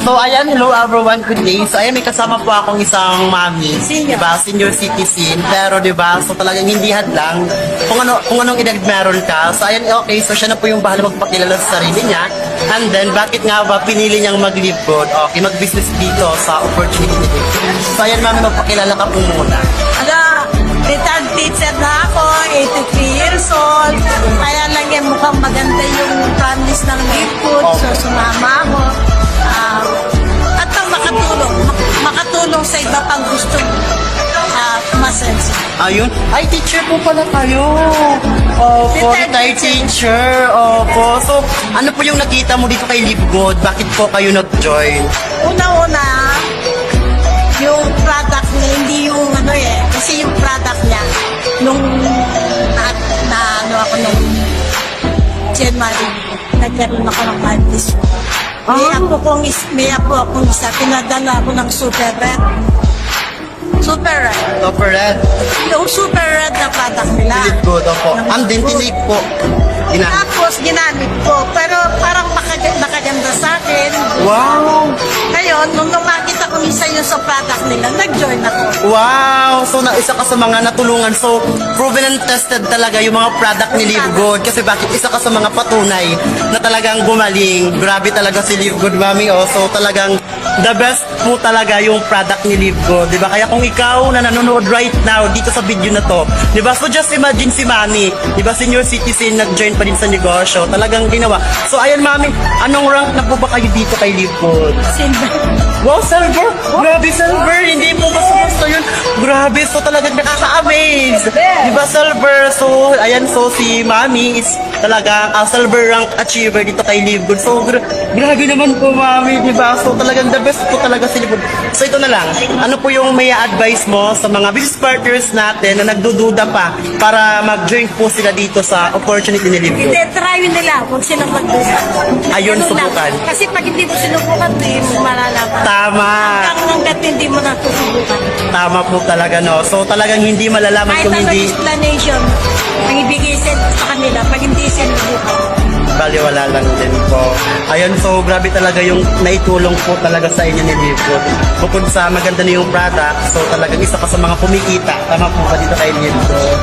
So, ayan, hello everyone, good day. So, ayan, may kasama po akong isang mami, diba, senior citizen. Pero, diba, so talagang hindi hadlang kung anong edad meron ka. So, ayan, okay, so siya na po yung bahala magpakilala sa sarili niya. And then, bakit nga ba pinili niyang mag-live good? Okay, mag-business dito sa opportunity dito. So, ayan, mami, magpakilala ka po muna. Retired teacher na ako, 83 years old. Kaya lang yan mukhang maganda yung promise ng Live Good. So sumama ako. At ang makatulong sa iba pang gusto masensi. Ayun. Ay, teacher po pala kayo. Opo, retired teacher. Opo. So, ano po yung nakita mo dito kay Live Good? Bakit po kayo nag-join? Una-una, yung product niya, hindi yung kasi yung product niya, nung ako nung January, nagkaroon ako ng artist. May apo akong isa, pinadala ako ng Super Red. Super Red. Super Red. Yung Super Red na product nila. Live Good, opo. Ang dintinig po. Tapos ginamit ko, pero parang nakaganda sa akin. Wow! Ngayon, nung makita ko minsan yung sa product nila, nag-join ako. Wow! So, isa ka sa mga natulungan. So, proven and tested talaga yung mga product ni Live Good. Kasi bakit isa ka sa mga patunay na talagang gumaling. Grabe talaga si Live Good, mami. Oh. So, talagang the best po talaga yung product ni Live Good. Diba? Kaya kung ikaw na nanonood right now dito sa video na to, diba? So, just imagine si mami. Diba? Senior citizen, nag-join pa din sa negosyo. Talagang ginawa. So, ayan, mami. Anong rank na po ba kayo dito kay Live Good? Silver. Wow, silver! Grabe, silver! Hindi po basta-basta yun. Grabe, so talagang nakaka-amaze. Diba, silver? So, ayan, so si Mami is talaga silver rank achiever dito kay Live Good. So, grabe naman po, Mami, diba? So, talagang the best po talaga si Live Good. So, ito na lang. Ano po yung may advice mo sa mga business partners natin na nagdududa pa para mag-join po sila dito sa opportunity ni Live Good? Hindi, try nila. Huwag silang magdusa. Ayun, Ganun lang. subukan. Kasi pag hindi mo sinubukan, hindi mo malalaman. Tama. Hanggat hindi mo natusubukan. Tama po talaga, no? So, talagang hindi malalaman Kahit kung anong hindi explanation, ang ibigay sa kanila, pag hindi sinubukan. baliwala lang din po. Ayun, so grabe talaga yung naitulong po talaga sa inyo ni Live Good. Bukod sa maganda na yung product, so talagang isa ka sa mga kumikita. Tama po ba dito kay Live Good?